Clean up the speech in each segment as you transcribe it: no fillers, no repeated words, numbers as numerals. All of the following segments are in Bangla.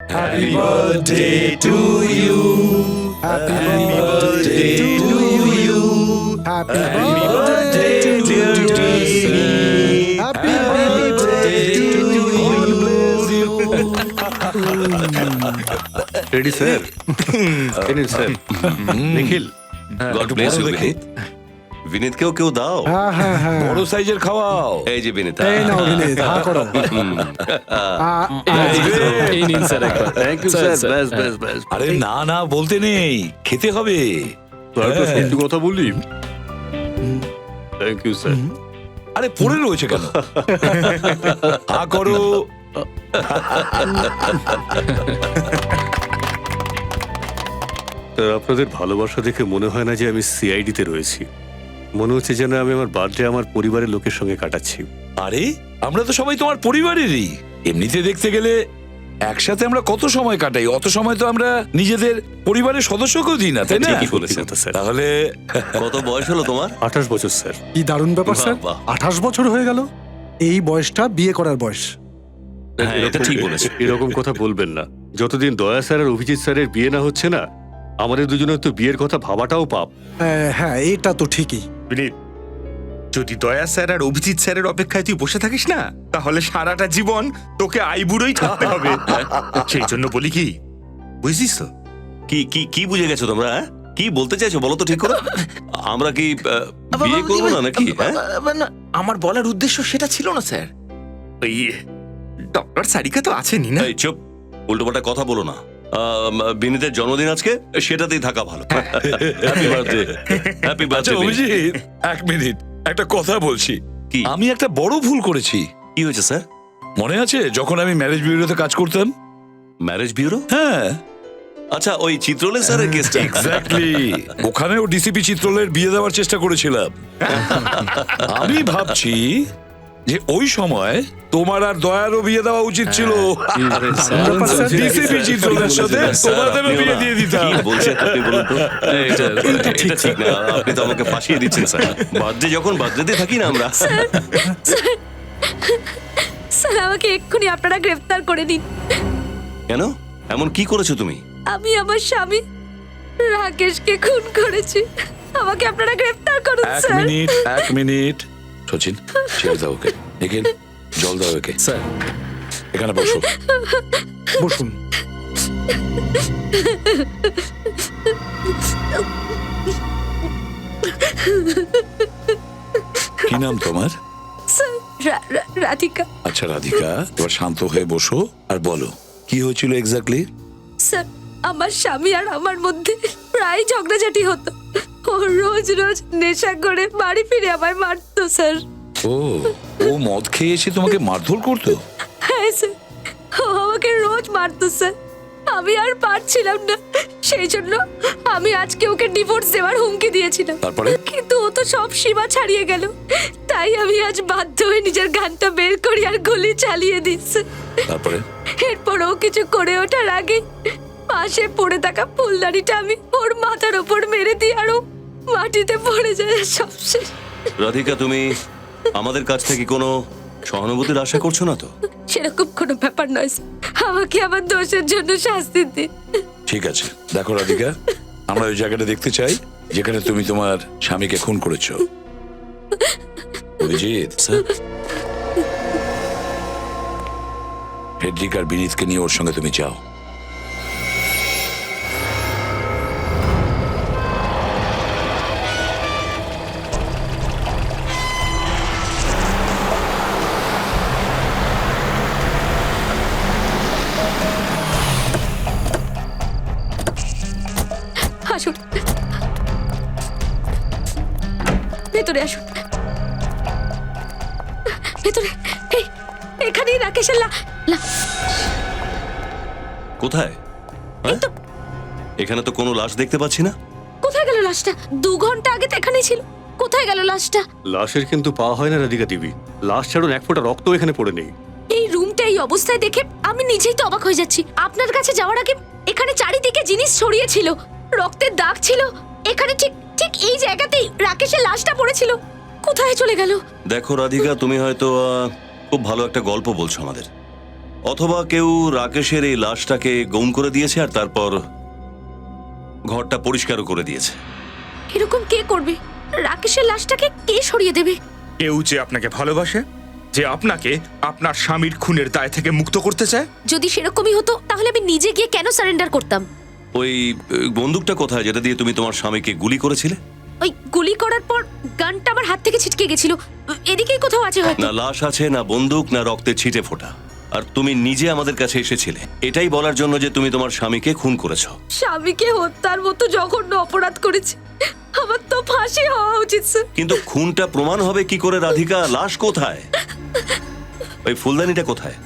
Happy birthday to you. Happy birthday to you. Happy birthday dear Jimmy. Happy birthday to you. Ready, sir? Ready, sir? Nikhil. God bless you Vineet. বিনীতকেও কেউ দাও, হ্যাঁ হ্যাঁ হ্যাঁ বড় সাইজের খাওয়াও। এই যে বিনীত। এই নাও বিনীত, হা করো। এই নিন স্যার একবার। Thank you, sir. ব্যাস ব্যাস ব্যাস। আরে না না বলতে নেই, খেতে হবে। তোর তো সত্যি কথা বললি। Thank you, sir. আরে পড়ে রয়েছে কেন? হা করো। আপনাদের ভালোবাসা দেখে মনে হয় না যে আমি সিআইডিতে রয়েছি। মনে হচ্ছে যেন আমি আমার বার্থডে আমার পরিবারের লোকের সঙ্গে কাটাচ্ছি। আরে আমরা তো সবাই তোমার পরিবারেরই। এমনিতে দেখতে গেলে একসাথে আমরা কত সময় কাটাই, অত সময় তো আমরা নিজেদের পরিবারের সদস্যকেও দিই না, তাই না? ঠিকই বলেছেন। স্যার তাহলে কত বয়স হলো তোমার? 28 বছর স্যার। কি দারুণ ব্যাপার স্যার, বাহ, বাহ। 28 বছর হয়ে গেল। এই বয়সটা বিয়ে করার বয়স। হ্যাঁ, এটা ঠিক বলেছেন। এরকম কথা বলবেন না। যতদিন দয়া স্যার আর অভিজিৎ স্যারের বিয়ে না হচ্ছে না, আমাদের দুজনের তো বিয়ের কথা ভাবাটাও পাপ। হ্যাঁ এটা তো ঠিকই। বিনীত, যদি দয়া স্যার আর অভিজিৎ স্যারের অপেক্ষায় তুই বসে থাকিস না, তাহলে সারাটা জীবন তোকে আইবুড়োই থাকতে হবে। সেই জন্য বলি কি, বুঝছিস তো? কি কি কি বুঝে গেছো তোমরা? হ্যাঁ? কি বলতে চাইছো বলো তো ঠিক করে। আমরা কি বিয়ে করবো না নাকি? হ্যাঁ? আমার বলার উদ্দেশ্য সেটা ছিল না স্যার। ওই ডক্টর সারিকা তো আছেনই না? এই চুপ, উল্টোপাল্টা কথা বলো না। বিনীতের জন্মদিন আজকে, সেটাতেই থাকা ভালো। Happy birthday. হ্যাপি আচ্ছা বার্থডে। অভিজিৎ, এক মিনিট, একটা কথা বলছি। কি? আমি একটা বড় ভুল করেছি। কি হয়েছে স্যার? মনে আছে যখন আমি ম্যারেজ বিউরোতে কাজ করতাম? Marriage bureau? হ্যাঁ আচ্ছা, ওই চিত্রলের স্যারের কেসটা। এক্স্যাক্টলি, ওখানেও ডিসিপি চিত্রলের বিয়ে দেওয়ার চেষ্টা করেছিলাম। আমি ভাবছি যে ওই সময় তোমার আর দয়ারও বিয়ে দেওয়া উচিত ছিল। ডিসিপি চিত্রলের সাথে তোমাদেরও বিয়ে দিয়ে দিতাম। কি বলছেন আপনি বলুন তো? এটা ঠিক না, আপনি তো আমাকে ফাঁসিয়ে দিচ্ছেন স্যার। বার্থডে যখন বার্থডেতে থাকি না আমরা। স্যার আমাকে এক্ষুনি আপনারা গ্রেফতার করে দিন। কেন? এমন কি করেছো তুমি? আমি আমার স্বামী রাকেশকে খুন করেছি। আমাকে আপনারা গ্রেফতার করুন স্যার। এক মিনিট সচিন, ছেড়ে দাও ওকে। নিখিল, জল দাও ওকে। স্যার এখানে বসো। বসুন। কি নাম তোমার? স্যার রাধিকা। আচ্ছা রাধিকা, এবার শান্ত হয়ে বসো আর বলো কি হয়েছিল এক্স্যাক্টলি। স্যার আমার স্বামী আর আমার মধ্যে প্রায় ঝগড়াঝাটি হতো। ও রোজ রোজ নেশা করে বাড়ি ফিরে আমায় মারতো স্যার। ও মদ খেয়ে এসে তোমাকে মারধর করতো? হ্যাঁ স্যার, ও আমাকে রোজ মারতো স্যার। আমি আর পারছিলাম না, সেই জন্য আমি আজকে ওকে ডিভোর্স দেওয়ার হুমকি দিয়েছিলাম। তারপরে? কিন্তু ও তো সব সীমা ছাড়িয়ে গেল, তাই আমি আজ বাধ্য হয়ে নিজের গানটা বের করি আর গুলি চালিয়ে দিচ্ছি। তারপরে? এরপর ও কিছু করে ওঠার আগে পাশে পড়ে থাকা ফুলদানিটা আমি ওর মাথার ওপর মেরে দিই আর ও মাটিতে পড়ে যায়। সব শেষ। রাধিকা, তুমি আমাদের কাছ থেকে কোনো সহানুভূতির আশা করছো না তো? সেরকম কোনো ব্যাপার নয় স্যার, আমাকে আমার দোষের জন্য শাস্তি দিন। ঠিক আছে, দেখো রাধিকা, আমরা ওই জায়গাটা দেখতে চাই যেখানে তুমি তোমার স্বামীকে খুন করেছো। অভিজিৎ স্যার, ফেডরিক আর বিনীতকে নিয়ে ওর সঙ্গে তুমি যাও। আসুন, ভেতরে আসুন। ভেতরে, এখানেই রাকেশের কোথায়? হ্যাঁ? এখানে তো কোনো লাশ দেখতে পাচ্ছি না। কোথায় গেল লাশটা? 2 ঘন্টা আগে তো এখানেই ছিল। কোথায় গেল লাশটা? লাশের কিন্তু পাওয়া হয় না রাধিকা দেবী। লাশ ছাড়ুন, এক ফোঁটা রক্ত এখানে পড়ে নেই। এই রুমটা এই অবস্থায় দেখে আমি নিজেই তো অবাক হয়ে যাচ্ছি। আপনার কাছে যাওয়ার আগে এখানে চারিদিকে জিনিস ছড়িয়ে ছিল, রক্তের দাগ ছিল। এখানে ঠিক ঠিক এই জায়গাতেই রাকেশের লাশটা পড়েছিল। কোথায় চলে গেল? দেখো রাধিকা, তুমি হয়তো খুব ভালো একটা গল্প বলছো আমাদের, অথবা কেউ রাকেশের এই লাশটাকে গুম করে দিয়েছে আর তারপর ঘরটা পরিষ্কারও করে দিয়েছে। এরকম কে করবে? রাকেশের লাশটাকে কে সরিয়ে দেবে? কেউ যে আপনাকে ভালোবাসে, যে আপনাকে আপনার স্বামীর খুনের দায় থেকে মুক্ত করতে চায়। যদি সেরকমই হতো তাহলে আমি নিজে গিয়ে কেন সারেন্ডার করতাম? ওই বন্দুকটা কোথায় যেটা দিয়ে তুমি তোমার স্বামীকে গুলি করেছিলে? ওই গুলি করার পর গানটা আমার হাত থেকে ছিটকে গেছিল। এদিকেই কোথাও আছে হয়তো। না লাশ আছে, না বন্দুক, না রক্তের ছিটে ফোঁটা। আর তুমি নিজে আমাদের কাছে এসেছিলে এটাই বলার জন্য যে তুমি তোমার স্বামীকে খুন করেছো। স্বামীকে হত্যার মতো জঘন্য অপরাধ করেছে, আমার তো ফাঁসি হওয়া উচিত স্যার। কিন্তু খুনটা প্রমাণ হবে কি করে রাধিকা? লাশ কোথায়? ওই ফুলদানিটা কোথায়?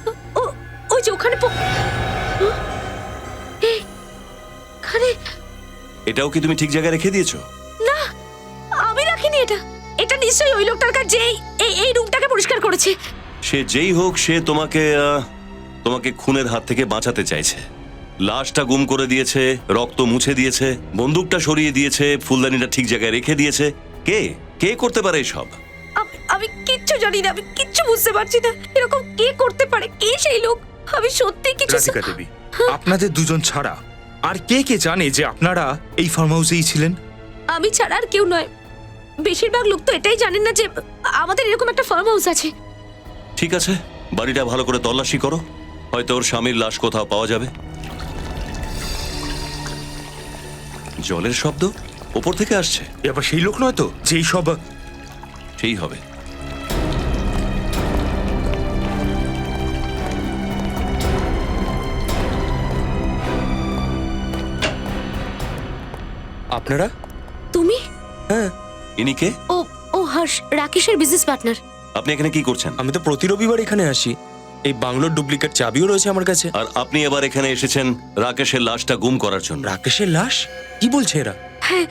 ওই যে ওখানে এখানে। এটাও কি তুমি ঠিক জায়গায় রেখে দিয়েছো? না, আমি রাখিনি এটা। এটা নিশ্চয়ই ওই লোকটার কাছে এই রুমটাকে পরিষ্কার করেছে। সে যেই হোক, সে তোমাকে তোমাকে খুনের হাত থেকে বাঁচাতে চাইছে। লাশটা গুম করে দিয়েছে, রক্ত মুছে দিয়েছে, বন্দুকটা সরিয়ে দিয়েছে, ফুলদানিটা ঠিক জায়গায় রেখে দিয়েছে। কে কে করতে পারে এসব? আমি কিচ্ছু জানি না, আমি কিচ্ছু বুঝতে পারছি না। এরকম কে করতে পারে? কে সেই লোক? আমি সত্যি কিছু রাধিকা দেবী, আপনাদের দুজন ছাড়া আর কে কে জানে যে আপনারা এই ফার্ম হাউসেই ছিলেন? আমি ছাড়া আর কেউ নয়। বেশিরভাগ লোক তো এটাই জানেন না যে আমাদের এরকম একটা ফার্ম হাউস আছে। ঠিক আছে, বাড়িটা ভালো করে তল্লাশি করো, হয়তো ওর স্বামীর লাশ কোথাও পাওয়া যাবে। জলের শব্দ ওপর থেকে আসছে। এ আবার সেই লোক নয় তো যেই সব? সেই হবে। আপনারা? তুমি? হ্যাঁ, ইনি কে? ও হর্ষ, রাকেশের বিজনেস পার্টনার। আপনি এখানে কি করছেন? আমি তো প্রতি রবিবার এখানে আসি। এই বাংলোর ডুপ্লিকেট চাবিও রয়েছে আমার কাছে। আর আপনি এবার এখানে এসেছেন রাকেশের লাশটা গুম করার জন্য। রাকেশের লাশ? কি বলছে এরা? হ্যাঁ,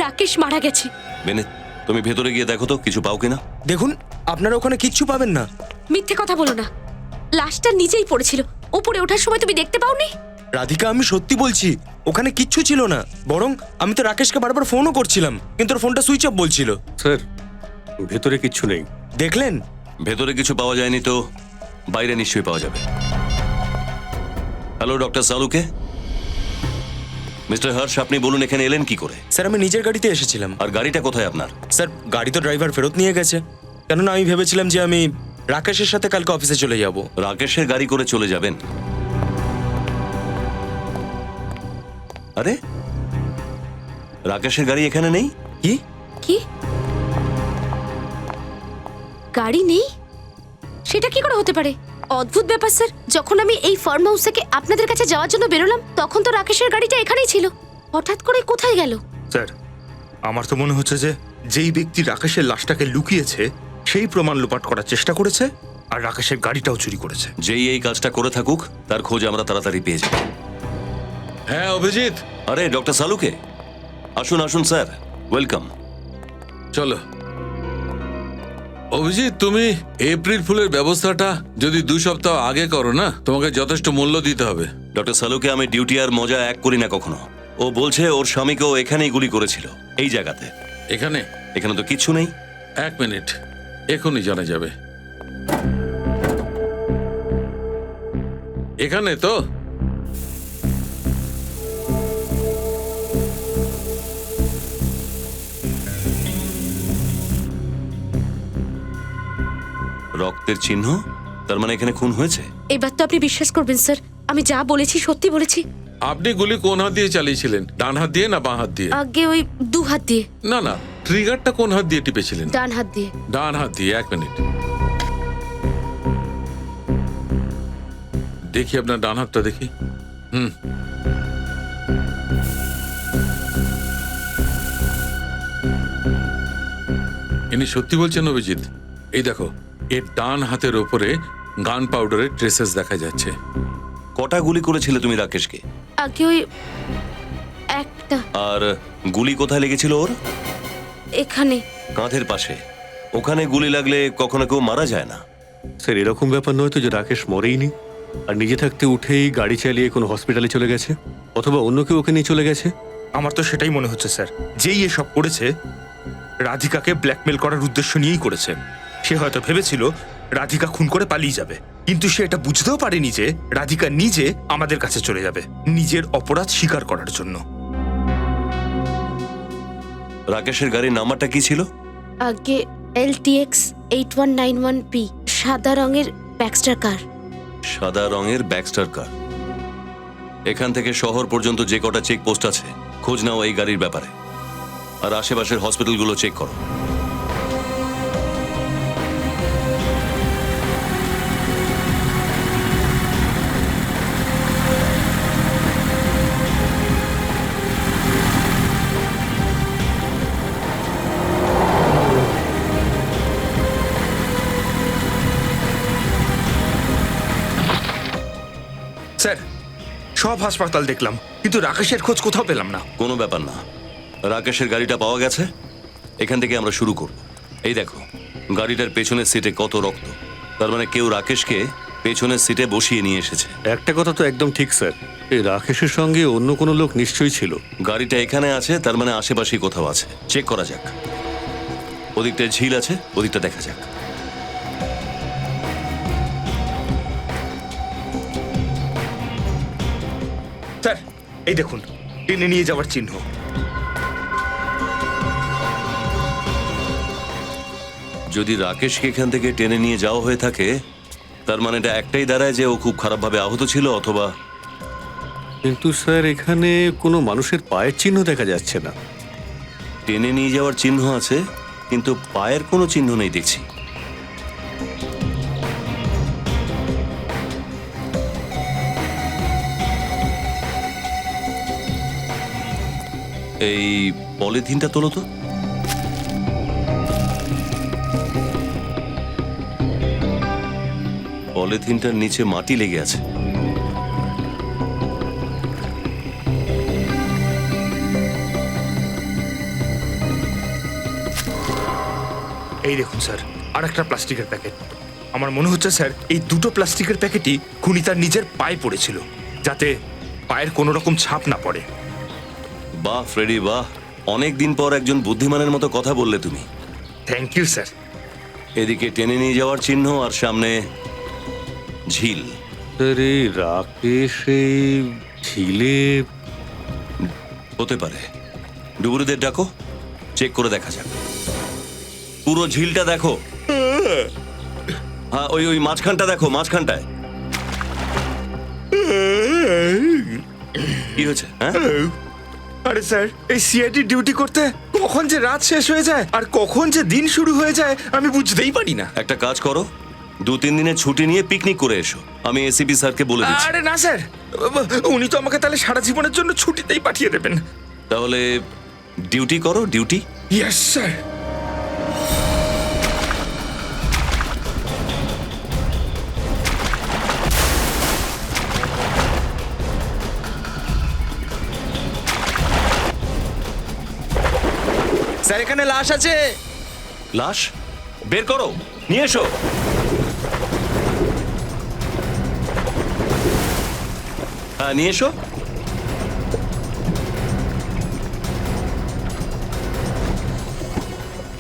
রাকেশ মারা গেছে। বেনে, তুমি ভেতরে গিয়ে দেখো তো কিছু পাও কিনা। দেখুন, আপনারা ওখানে কিচ্ছু পাবেন না। মিথ্যে কথা বলো না। লাশটা নিচেই পড়েছিল, উপরে ওঠার সময় তুমি দেখতে পাওনি? রাধিকা, আমি সত্যি বলছি, ওখানে কিচ্ছু ছিল না। বরং আমি তো রাকেশকে বারবার ফোনও করছিলাম, কিন্তু ওর ফোনটা সুইচ অফ বলছিল। স্যার, ভেতরে কিচ্ছু নেই। দেখলেন? ভেতরে কিছু পাওয়া যায়নি তো বাইরে নিশ্চয়ই পাওয়া যাবে। হ্যালো ডক্টর সালুকে। মিস্টার হর্ষ, আপনি বলুন এখানে এলেন কি করে? স্যার, আমি নিজের গাড়িতে এসেছিলাম। আর গাড়িটা কোথায় আপনার? স্যার, গাড়ি তো ড্রাইভার ফেরত নিয়ে গেছে। কেননা আমি ভেবেছিলাম যে আমি রাকেশের সাথে কালকে অফিসে চলে যাব। রাকেশের গাড়ি করে চলে যাবেন? আরে, রাকেশের গাড়ি এখানে নেই। কি? কি গাড়ি নেই? সেটা কি করে হতে পারে? অদ্ভুত ব্যাপার স্যার। যখন আমি এই ফার্ম হাউস থেকে আপনাদের কাছে যাওয়ার জন্য বেরোলাম, তখন তো রাকেশের গাড়িটা এখানেই ছিল। হঠাৎ করে কোথায় গেল? স্যার, আমার তো মনে হচ্ছে যে যেই ব্যক্তি রাকেশের লাশটাকে লুকিয়েছে সেই প্রমাণ লোপাট করার চেষ্টা করেছে আর রাকেশের গাড়িটাও চুরি করেছে। যেই এই কাজটা করে থাকুক, তার খোঁজ আমরা তাড়াতাড়ি পেয়ে যাব। হ্যাঁ অভিজিৎ, আরে ডক্টর সালুকে, আসুন আসুন স্যার, ওয়েলকাম। চলো। অভিজিৎ, তুমি এপ্রিল ফুলের ব্যবস্থাটা যদি 2 সপ্তাহ আগে করো না, তোমাকে যথেষ্ট মূল্য দিতে হবে। ডক্টর সালুকে, আমি ডিউটি আর মজা এক করি না কখনো। ও বলছে ওর স্বামীকেও এখানেই গুলি করেছিল, এই জায়গাতে। এখানে? এখানে তো কিচ্ছু নেই। 1 মিনিট, এখনই জানা যাবে। এখানে তো রক্তের চিহ্ন, তার মানে এখানে খুন হয়েছে। এবার তো আপনি বিশ্বাস করবেন স্যার, আমি যা বলেছি সত্যি বলেছি। আপনি গুলি কোন হাত দিয়ে চালিয়েছিলেন? ডান হাত দিয়ে না বাঁ হাত দিয়ে? আগে ওই 2 হাত দিয়ে। না না, ট্রিগারটা কোন হাত দিয়ে টিপেছিলেন? ডান হাত দিয়ে। ডান হাত দিয়ে। 1 মিনিট, দেখি আপনার ডান হাতটা দেখি। ইনি সত্যি বলছেন অভিজিৎ। এই দেখো, এর ডান হাতের ওপরে গান পাউডারের ট্রেসেস দেখা যাচ্ছে। কটা গুলি করেছিলে তুমি রাকেশকে? আগে ওই একটা। আর গুলি কোথায় লেগেছিল ওর? এখানে। কাঁধের পাশে। ওখানে গুলি লাগলে কখনো কেউ মারা যায় না। স্যার, এরকম ব্যাপার নয় তো যে রাকেশ মরেইনি আর নিজে থাকতে উঠেই গাড়ি চালিয়ে কোনো হসপিটালে চলে গেছে, অথবা অন্য কেউ ওকে নিয়ে চলে গেছে? আমার তো সেটাই মনে হচ্ছে স্যার। যেই এসব করেছে রাধিকাকে ব্ল্যাকমেল করার উদ্দেশ্য নিয়েই করেছে। সে হয়তো ভেবেছিল রাধিকা খুন করে পালিয়ে যাবে, কিন্তু সে এটা বুঝতেও পারেনি যে রাধিকা নিজে আমাদের কাছে চলে যাবে নিজের অপরাধ স্বীকার করার জন্য। রাকেশের গাড়ির নাম্বারটা কি ছিল? আগে LTX 8191P, সাদা রঙের ব্যাক্সটার কার। সাদা রঙের ব্যাক্সটার কার। এখান থেকে শহর পর্যন্ত যে কটা চেকপোস্ট আছে খোঁজ নাও এই গাড়ির ব্যাপারে, আর আশেপাশের হসপিটালগুলো চেক করো। স্যার, সব হাসপাতাল দেখলাম কিন্তু রাকেশের খোঁজ কোথাও পেলাম না। কোনো ব্যাপার না, রাকেশের গাড়িটা পাওয়া গেছে। এখান থেকে আমরা শুরু করব। এই দেখো, গাড়িটার পেছনের সিটে কত রক্ত। তার মানে কেউ রাকেশকে পেছনের সিটে বসিয়ে নিয়ে এসেছে। একটা কথা তো একদম ঠিক স্যার, এই রাকেশের সঙ্গে অন্য কোনো লোক নিশ্চয়ই ছিল। গাড়িটা এখানে আছে, তার মানে আশেপাশেই কোথাও আছে। চেক করা যাক। ওদিকটা ঝিল আছে, ওদিকটা দেখা যাক। স্যার, এই দেখুন, টেনে নিয়ে যাওয়ার চিহ্ন। যদি রাকেশকে এখান থেকে টেনে নিয়ে যাওয়া হয়ে থাকে, তার মানে এটা একটাই দাঁড়ায় যে ও খুব খারাপভাবে আহত ছিল, অথবা কিন্তু স্যার এখানে কোনো মানুষের পায়ের চিহ্ন দেখা যাচ্ছে না। টেনে নিয়ে যাওয়ার চিহ্ন আছে, কিন্তু পায়ের কোনো চিহ্ন নেই দেখছি। এই পলিথিনটা তোলো তো। পলিথিনটার নিচে মাটি লেগে আছে। এই দেখুন স্যার, আর একটা প্লাস্টিকের প্যাকেট। আমার মনে হচ্ছে স্যার এই দুটো প্লাস্টিকের প্যাকেটই খুনি তার নিজের পায়ে পড়েছিল, যাতে পায়ের কোনো রকম ছাপ না পড়ে। বাহ ফ্রেডি বাহ, অনেক দিন পর একজন বুদ্ধিমানের মতো কথা বললে তুমি। Thank you sir. এদিকে টেনে নিয়ে যাওয়ার চিহ্ন, আর সামনে ঝিল। স্যার এই রাকেশ এই ঝিলে হতে পারে। ডুবুরিদের ডাকো, চেক করে দেখা যাক। পুরো ঝিলটা দেখো। হ্যাঁ, ওই ওই মাঝখানটা দেখো, মাঝখানটায় কি হয়েছে? হ্যাঁ, আরে স্যার, এই সিআইডি ডিউটি করতে কখন যে রাত শেষ হয়ে যায় আর কখন যে দিন শুরু হয়ে যায় আমি বুঝতেই পারি না। একটা কাজ করো, 2-3 দিনের ছুটি নিয়ে পিকনিক করে এসো। আমি এসিপি স্যারকে বলে দিচ্ছি। আরে না স্যার, উনি তো আমাকে তাহলে সারা জীবনের জন্য ছুটিতেই পাঠিয়ে দেবেন। তাহলে ডিউটি করো, ডিউটি। Yes sir. স্যার, এখানে লাশ আছে। লাশ বের করো, নিয়ে এসো। হ্যাঁ, নিয়ে এসো।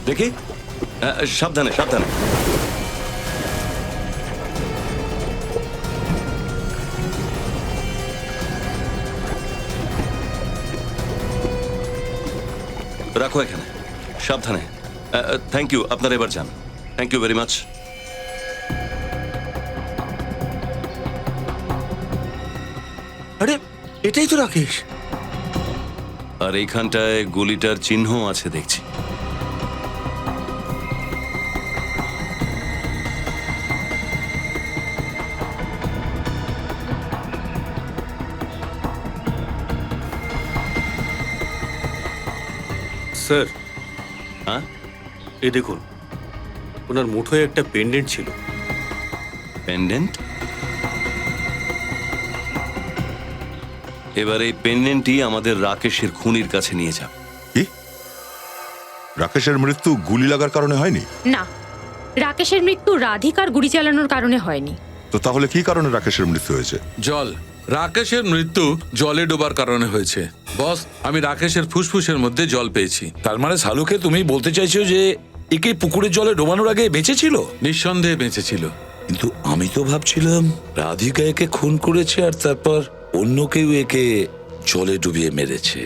দেখি, সাবধানে সাবধানে। রাখো এখানে, সাবধানে। থ্যাংক ইউ, আপনারা এবার যান। Thank you very much. আরে এটাই তো রাকেশ। আর এইখানটায় গুলিটার চিহ্ন আছে দেখছি। স্যার হ্যাঁ, এই দেখুন, ওনার মুঠোয় একটা পেন্ডেন্ট ছিল। পেন্ডেন্ট? এবার এই পেন্ডেন্টই আমাদের রাকেশের খুনির কাছে নিয়ে যাবে। কি রাকেশের মৃত্যু গুলি লাগার কারণে হয়নি? না, রাকেশের মৃত্যু রাধিকার গুলি চালানোর কারণে হয়নি। তো তাহলে কি কারণে রাকেশের মৃত্যু হয়েছে? জল। রাকেশের মৃত্যু জলে ডোবার কারণে হয়েছে। বস, আমি রাকেশের ফুসফুসের মধ্যে জল পেয়েছি। তার মানে সালুকে তুমি বলতে চাইছো যে একে পুকুরের জলে ডোবানোর আগে বেঁচে ছিল? নিঃসন্দেহে বেঁচে ছিল। কিন্তু আমি তো ভাবছিলাম রাধিকা একে খুন করেছে আর তারপর অন্য কেউ একে জলে ডুবিয়ে মেরেছে।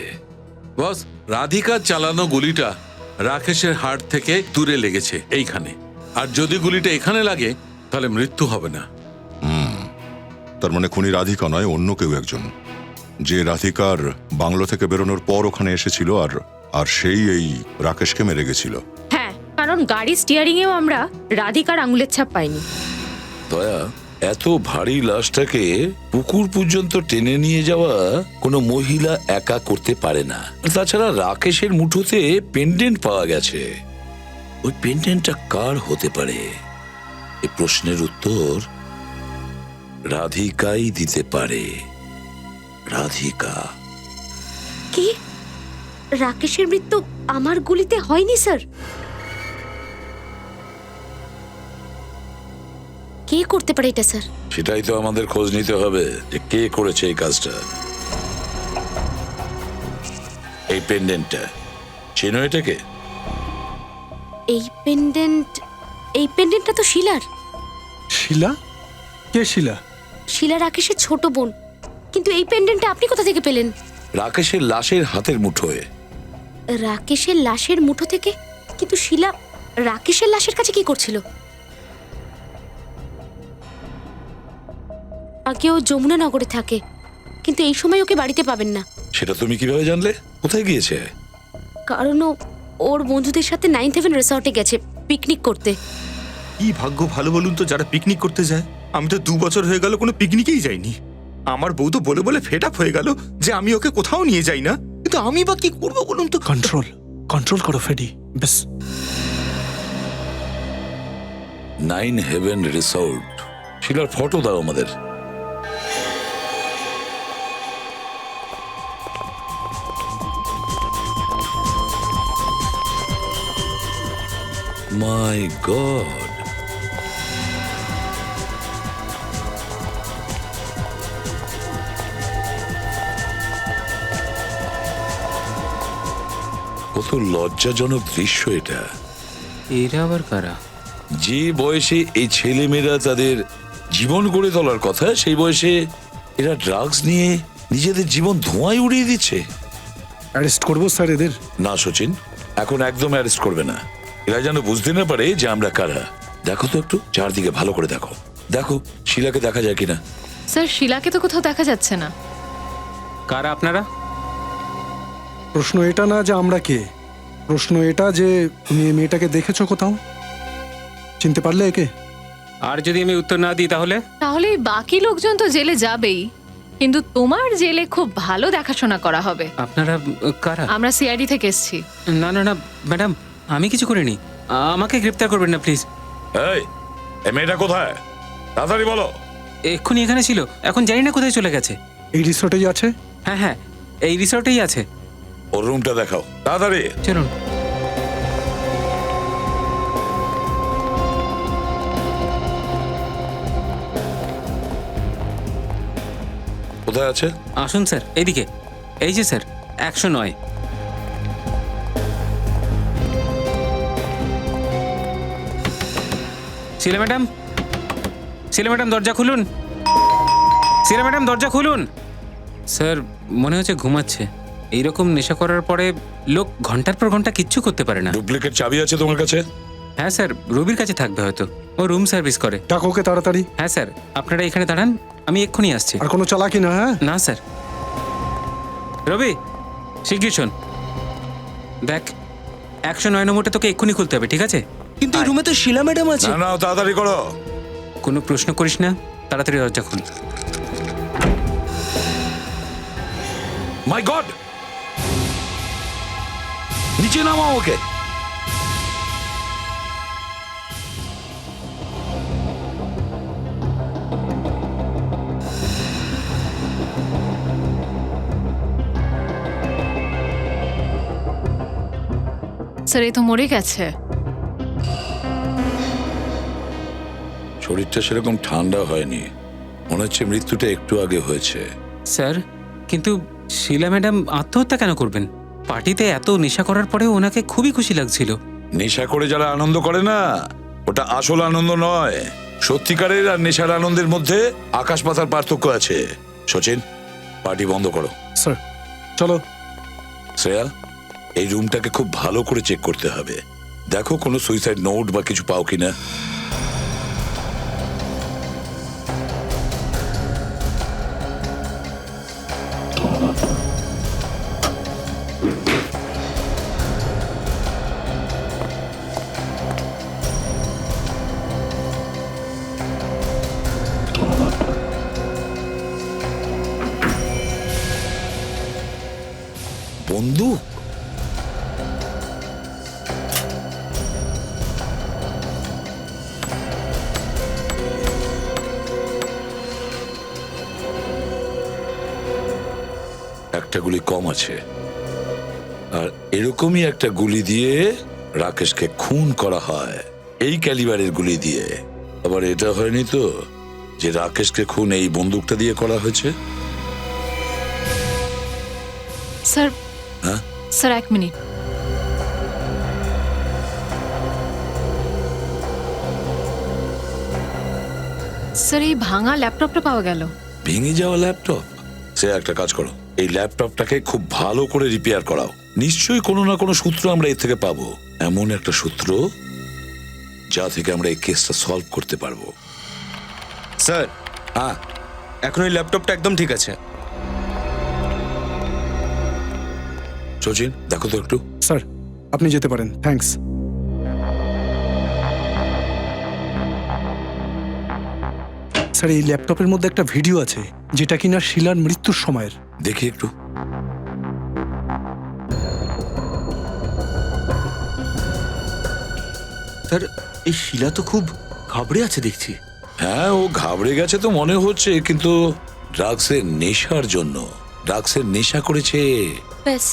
বস, রাধিকার চালানো গুলিটা রাকেশের হার্ট থেকে দূরে লেগেছে এইখানে। আর যদি গুলিটা এখানে লাগে তাহলে মৃত্যু হবে না। তার মানে খুনি রাধিকা নয়, অন্য কেউ একজন, যে রাধিকার বাংলো থেকে বেরোনোর পর ওখানে এসেছিল আর সেই এই রাকেশকে মেরে গেছিল। হ্যাঁ, কারণ গাড়ির স্টিয়ারিং এও আমরা রাধিকার আঙুলের ছাপ পাইনি। দয়া, এত ভারী লাশটাকে পুকুর পর্যন্ত টেনে নিয়ে যাওয়া কোনো মহিলা একা করতে পারে না। তাছাড়া রাকেশের মুঠোতে পেন্ডেন্ট পাওয়া গেছে। ওই পেন্ডেন্টটা কার হতে পারে? এই প্রশ্নের উত্তর রাধিকাই দিতে পারে। রাধিকা। কি? রাকেশের মৃত্যু আমার গুলিতে হয়নি স্যার? কে করতে পারে এটা স্যার? সেটাই তো আমাদের খোঁজ নিতে হবে, যে কে করেছে এই কাজটা। এই পেন্ডেন্টটা চেনো এটাকে? এই পেন্ডেন্টটা তো শিলার। শিলা? কে শিলা? শিলা রাকেশের ছোট বোন। কিন্তু এই পেন্ডেন্টটা আপনি কোথা থেকে পেলেন? রাকেশের লাশের হাতের মুঠোয়। রাকেশের লাশের মুঠো থেকে? কিন্তু শিলা রাকেশের লাশের কাছে কি করছিল? আগে ও যমুনানগরে থাকে, কিন্তু এই সময় ওকে বাড়িতে পাবেন না। সেটা তুমি কিভাবে জানলে? কোথায় গিয়েছে? কারণ ও ওর বন্ধুদের সাথে 9th হেভেন রিসর্টে গেছে পিকনিক করতে। কি ভাগ্য ভালো বলুন তো যারা পিকনিক করতে যায়। আমি তো 2 বছর হয়ে গেল কোনো পিকনিকেই যাইনি। আমার বউ তো বলে বলে ফেড আপ হয়ে গেল যে আমি ওকে কোথাও নিয়ে যাই না। কিন্তু আমি বা কি করবো বলুন তো? কন্ট্রোল করো ফেডি, বেশ। 9 হেভেন রিসর্ট। শিলার ফটো দাও আমাদের। মাই গড, কত লজ্জাজনক দৃশ্য এটা। এরা আবার কারা? যে বয়সে এই ছেলেমেয়েরা তাদের জীবন গড়ে তোলার কথা, সেই বয়সে এরা ড্রাগস নিয়ে নিজেদের জীবন ধোঁয়ায় উড়িয়ে দিচ্ছে। অ্যারেস্ট করবো স্যার এদের? না সচিন, এখন একদম অ্যারেস্ট করবে না। এরা যেন বুঝতে না পারে যে আমরা কারা। দেখো তো একটু চারদিকে ভালো করে দেখো, দেখো শিলাকে দেখা যায় কিনা। স্যার, শিলাকে তো কোথাও দেখা যাচ্ছে না। কারা আপনারা? প্রশ্ন এটা না যে আমরা কে, প্রশ্ন এটা যে তুমি এই মেয়েটাকে দেখেছো কোথাও? চিনতে পারলে একে? আর যদি আমি উত্তর না দিই তাহলে? তাহলে বাকি লোকজন তো জেলে যাবেই, কিন্তু তোমার জেলে খুব ভালো দেখাশোনা করা হবে। আপনারা কারা? আমরা সিআইডি থেকে এসেছি। না না না ম্যাডাম, আমি কিছু করিনি। আমাকে গ্রেফতার করবেন না প্লিজ। এই মেয়েটা কোথায়? তাড়াতাড়ি বলো। এক্ষুনি এখানে ছিল, এখন জানি না কোথায় চলে গেছে। এই রিসোর্টেই আছে? হ্যাঁ হ্যাঁ, এই রিসর্টেই আছে। ওর রুমটা দেখাও তাড়াতাড়ি। চলুন। কোথায় আছে? আসুন স্যার, এইদিকে। এই যে স্যার, 109। শিলা ম্যাডাম, শিলা ম্যাডাম দরজা খুলুন। শিলা ম্যাডাম দরজা খুলুন। স্যার মনে হচ্ছে ঘুমাচ্ছে। এইরকম নেশা করার পরে লোক ঘন্টার পর ঘন্টা কিচ্ছু করতে পারে না। ডুপ্লিকেট চাবি আছে তোমার কাছে? হ্যাঁ স্যার, রবির কাছে থাকবে হয়তো, ও রুম সার্ভিস করে। ডাকো ওকে তাড়াতাড়ি। হ্যাঁ স্যার, আপনারা এখানে দাঁড়ান, আমি এক্ষুনি আসছি। আর কোনো চালাকি না? হ্যাঁ না স্যার। রবি, শিগগির শোন। দেখ, 109 নম্বরটা তোকে এক্ষুনি খুলতে হবে, ঠিক আছে? কিন্তু এই রুমে তো শিলা ম্যাডাম আছে। না না, তাড়াতাড়ি করো। কোনো প্রশ্ন করিস না, তাড়াতাড়ি দরজা খুল। মাই গড, নিচে নামাও ওকে। স্যার, এই তো মরে গেছে। শরীরটা সেরকম ঠান্ডা হয়নি, মনে হচ্ছে মৃত্যুটা একটু আগে হয়েছে। স্যার, কিন্তু শিলা ম্যাডাম আত্মহত্যা কেন করবেন? পার্টিতে এত নেশা করার পরেও ওনাকে খুবই খুশি লাগছিল। নেশা করে যারা আনন্দ করে না, ওটা আসল আনন্দ নয়, সত্যিকারের আর নেশার আনন্দের মধ্যে আকাশ পাতার পার্থক্য আছে। সচিন, পার্টি বন্ধ করো। স্যার চলো। শ্রেয়া, এই রুমটাকে খুব ভালো করে চেক করতে হবে। দেখো কোনো সুইসাইড নোট বা কিছু পাও কিনা। বন্দুক? একটা গুলি কম আছে, আর এরকমই একটা গুলি দিয়ে রাকেশকে খুন করা হয়, এই ক্যালিবারের গুলি দিয়ে। আবার এটা হয়নি তো যে রাকেশকে খুন এই বন্দুকটা দিয়ে করা হয়েছে? স্যার হ্যাঁ, স্যার 1 মিনিট। স্যার এই ভাঙা ল্যাপটপটা পাওয়া গেল। ভেঙে যাওয়া ল্যাপটপ? সে একটা কাজ করো, এই ল্যাপটপটাকে খুব ভালো করে রিপেয়ার করাও। নিশ্চয়ই কোনো না কোনো সূত্র আমরা এর থেকে পাবো, এমন একটা সূত্র যা থেকে আমরা এই কেসটা সলভ করতে পারবো। স্যার, হ্যাঁ, এখন ওই ল্যাপটপটা একদম ঠিক আছে। সচিন দেখো তো একটু। স্যার আপনি যেতে পারেন, থ্যাঙ্কস। স্যার এই ল্যাপটপের মধ্যে একটা ভিডিও আছে যেটা কিনা শিলার মৃত্যুর সময়ের। দেখি একটু। স্যার এই শিলা তো খুব ঘাবড়ে আছে দেখছি। হ্যাঁ, ও ঘাবড়ে গেছে তো মনে হচ্ছে, কিন্তু ড্রাগসের নেশার জন্য। ড্রাগসের নেশা করেছে। ব্যাস,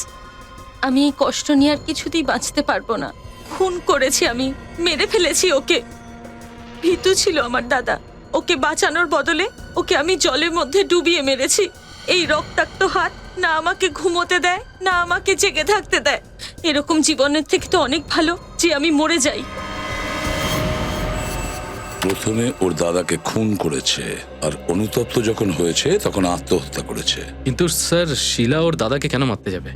আমি এই কষ্ট নিয়ে আর কিছুতেই বাঁচতে পারবো না। খুন করেছি আমি, মেরে ফেলেছি ওকে। ভীতু ছিল আমার দাদা, ওকে বাঁচানোর বদলে ওকে আমি জলের মধ্যে ডুবিয়ে মেরেছি। এই রক্তাক্ত হাত না আমাকে ঘুমোতে দেয়, না আমাকে জেগে থাকতে দেয়। এরকম জীবনের থেকে তো অনেক ভালো যে আমি মরে যাই। প্রথমে ওর দাদাকে খুন করেছে, আর অনুতপ্ত যখন হয়েছে তখন আত্মহত্যা করেছে। কিন্তু স্যার শিলা ওর দাদাকে কেন মারতে যাবে?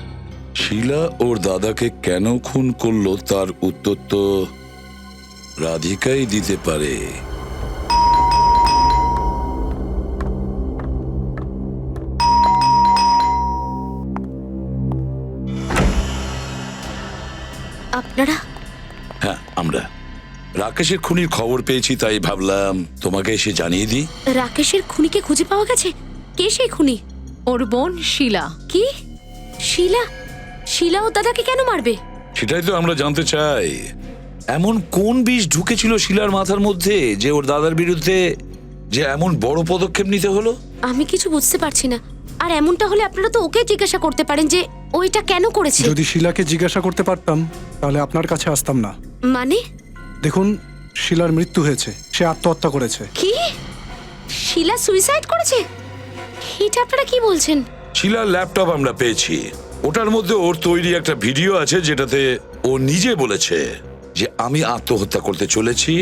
শিলা ওর দাদাকে কেন খুন করলো তার উত্তর তো রাধিকাই দিতে পারে। আপনারা? হ্যাঁ, আমরা রাকেশের খুনির খবর পেয়েছি, তাই ভাবলাম তোমাকে এসে জানিয়ে দিই। রাকেশের খুনিকে খুঁজে পাওয়া গেছে? কে সেই খুনি? ওর বোন শিলা। কি? শিলা? শিলা ও দাদাকে কেন মারবে? সেটাই তো আমরা জানতে চাই। এমন কোন বিষ ঢুকেছিল শিলার মাথার মধ্যে যে ওর দাদার বিরুদ্ধে যে এমন বড় পদক্ষেপ নিতে হলো? আমি কিছু বুঝতে পারছি না। আর এমনটা হলে আপনারা তো ওকে জিজ্ঞাসা করতে পারেন যে ওইটা কেন করেছে। যদি শিলাকে জিজ্ঞাসা করতে পারতাম তাহলে আপনার কাছে আসতাম না। মানে? দেখুন, শিলার মৃত্যু হয়েছে, সে আত্মহত্যা করেছে। কি? শিলা সুইসাইড করেছে? এটা আপনারা কি বলছেন? শিলার ল্যাপটপ আমরা পেয়েছি, ওটার মধ্যে ওর তৈরি একটা ভিডিও আছে যেটাতে ও নিজে বলেছে যে আমি আত্মহত্যা করতে চলেছি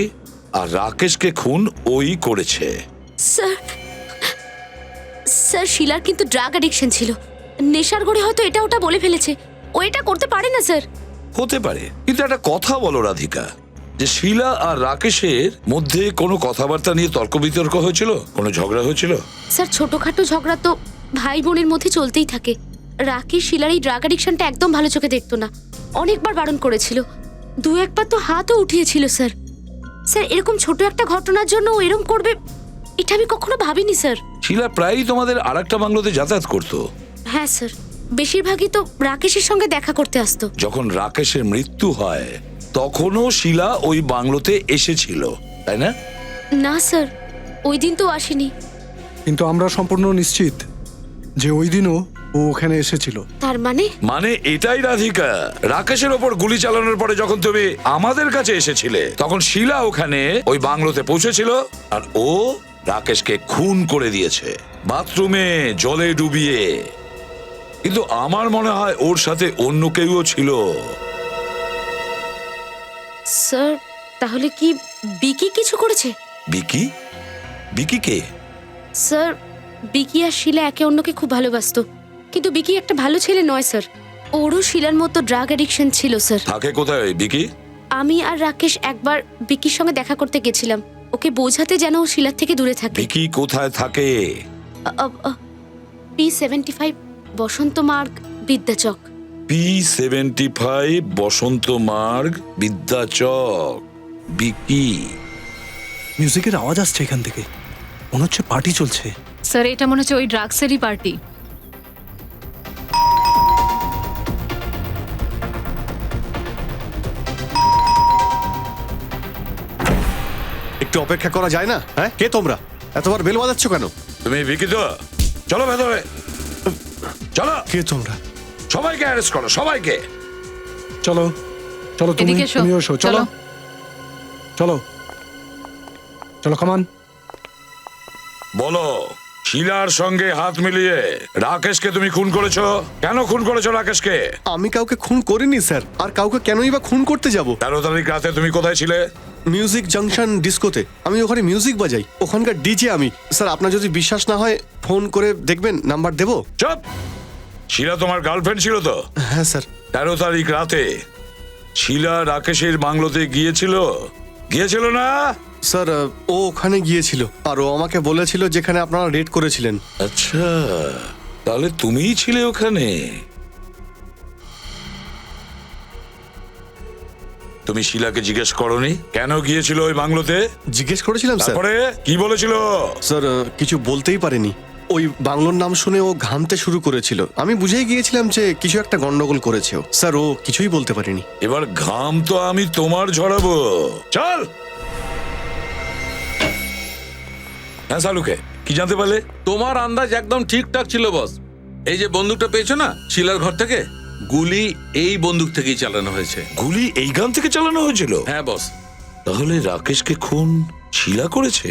আর রাকেশকে খুন ওই করেছে। স্যার, স্যার শিলার কিন্তু ড্রাগ অ্যাডিকশন ছিল। নেশার ঘরে হয়তো এটা ওটা বলে ফেলেছে। ও এটা করতে পারে না স্যার। হতে পারে, কিন্তু একটা কথা বলো রাধিকা, যে শিলা আর রাকেশের মধ্যে কোনো কথাবার্তা নিয়ে তর্ক বিতর্ক হয়েছিল? কোনো ঝগড়া হয়েছিল? স্যার ছোটখাটো ঝগড়া তো ভাই বোনের মধ্যে চলতেই থাকে। রাকেশ শিলার এই ড্রাগ অ্যাডিকশনটা একদম ভালো চোখে দেখতো না, অনেকবার বারণ করেছিল, 2-1 তো হাতও উঠিয়েছিল স্যার। স্যার এরকম ছোট একটা ঘটনার জন্য ও এরকম করবে এটা আমি কখনো ভাবিনি স্যার। শিলা প্রায়ই তোমাদের আরেকটা বাংলোতে যাতায়াত করতো? হ্যাঁ স্যার, বেশিরভাগই তো রাকেশের সঙ্গে দেখা করতে আসতো। যখন রাকেশের মৃত্যু হয় তখনও শিলা ওই বাংলোতে এসেছিল, তাই না? না স্যার, ওই দিন তো আসেনি। কিন্তু আমরা সম্পূর্ণ নিশ্চিত যে ওই দিনও ও ওখানে এসেছিল। তার মানে? মানে এটাই রাধিকা, রাকেশের ওপর গুলি চালানোর পরে যখন তুমি আমাদের কাছে এসেছিলে তখন শিলা ওখানে ওই বাংলোতে পৌঁছেছিল, আর ও রাকেশকে খুন করে দিয়েছে বাথরুমে জলে ডুবিয়ে। কিন্তু আমার মনে হয় ওর সাথে অন্য কেউও ছিল। স্যার তাহলে কি বিকি কিছু করেছে? বিকি? বিকি কে? স্যার বিকি আর শিলা একে অন্যকে খুব ভালোবাসতো, কিন্তু বিকি একটা ভালো ছেলে নয় স্যার। ওরও শিলার মতো ড্রাগ অ্যাডিকশন ছিল স্যার। থাকে কোথায় ওই বিকি? আমি আর রাকেশ একবার বিকির সঙ্গে দেখা করতে গেছিলাম, ওকে বোঝাতে যেন ও শিলার থেকে দূরে থাকে। বিকি কোথায় থাকে? P75 বসন্ত মার্গ, বিদ্যাচক। P75 বসন্ত মার্গ, বিদ্যাচক। বিকি? মিউজিকের আওয়াজ আসছে এখান থেকে, মনে হচ্ছে পার্টি চলছে। স্যার এটা মনে হচ্ছে ওই ড্রাগসেরই পার্টি। একটু অপেক্ষা করা যায় না? হ্যাঁ, কে তোমরা? এতবার বেল বাজাচ্ছ কেন? তুমি বিকি তো? চলো ভেতরে, চলো। কে তোমরা? সবাইকে অ্যারেস্ট করো, সবাইকে। চলো চলো, তুমি এদিকে এসো, তুমিও এসো, চলো চলো। চলো চলো, কামান। বলো, শিলার সঙ্গে হাত মিলিয়ে রাকেশকে তুমি খুন করেছো? কেন খুন করেছো রাকেশকে? আমি কাউকে খুন করিনি স্যার, আর কাউকে কেনই বা খুন করতে যাব? 13 তারিখ রাতে তুমি কোথায় ছিলে? মিউজিক জাংশন ডিস্কোতে। আমি ওখানে মিউজিক বাজাই, ওখানকার ডিজে আমি। স্যার আপনার যদি বিশ্বাস না হয় ফোন করে দেখবেন, নাম্বার দেবো। চুপ! শিলা তোমার গার্লফ্রেন্ড ছিল তো? হ্যাঁ স্যার। 13 তারিখ রাতে শিলা রাকেশের বাংলোতে গিয়েছিল? গিয়েছিল না? স্যার ও ওখানে গিয়েছিল, আর ও আমাকে বলেছিল যেখানে আপনারা রেড করেছিলেন। আচ্ছা, তাহলে তুমিই ছিলে ওখানে। তুমি শিলাকে জিজ্ঞেস করনি কেন গিয়েছিল ওই বাংলোতে? জিজ্ঞেস করেছিলাম স্যার। তারপরে কি বলেছিল? স্যার কিছু বলতেই পারেনি। ওই বাংলোর নাম শুনে ও ঘামতে শুরু করেছিল। আমি বুঝেই গিয়েছিলাম যে কিছু একটা গন্ডগোল করেছে ও। স্যার ও কিছুই বলতে পারেনি। এবার ঘাম তো আমি তোমার ঝরাবো। চল। হ্যাঁ সালুকে, কি জানতে পারলে? তোমার আন্দাজ একদম ঠিকঠাক ছিল বস। এই যে বন্দুকটা পেয়েছো না শিলার ঘর থেকে, গুলি এই বন্দুক থেকেই চালানো হয়েছে। গুলি এই গান থেকে চালানো হয়েছিল? হ্যাঁ বস। তাহলে রাকেশকে খুন শিলা করেছে?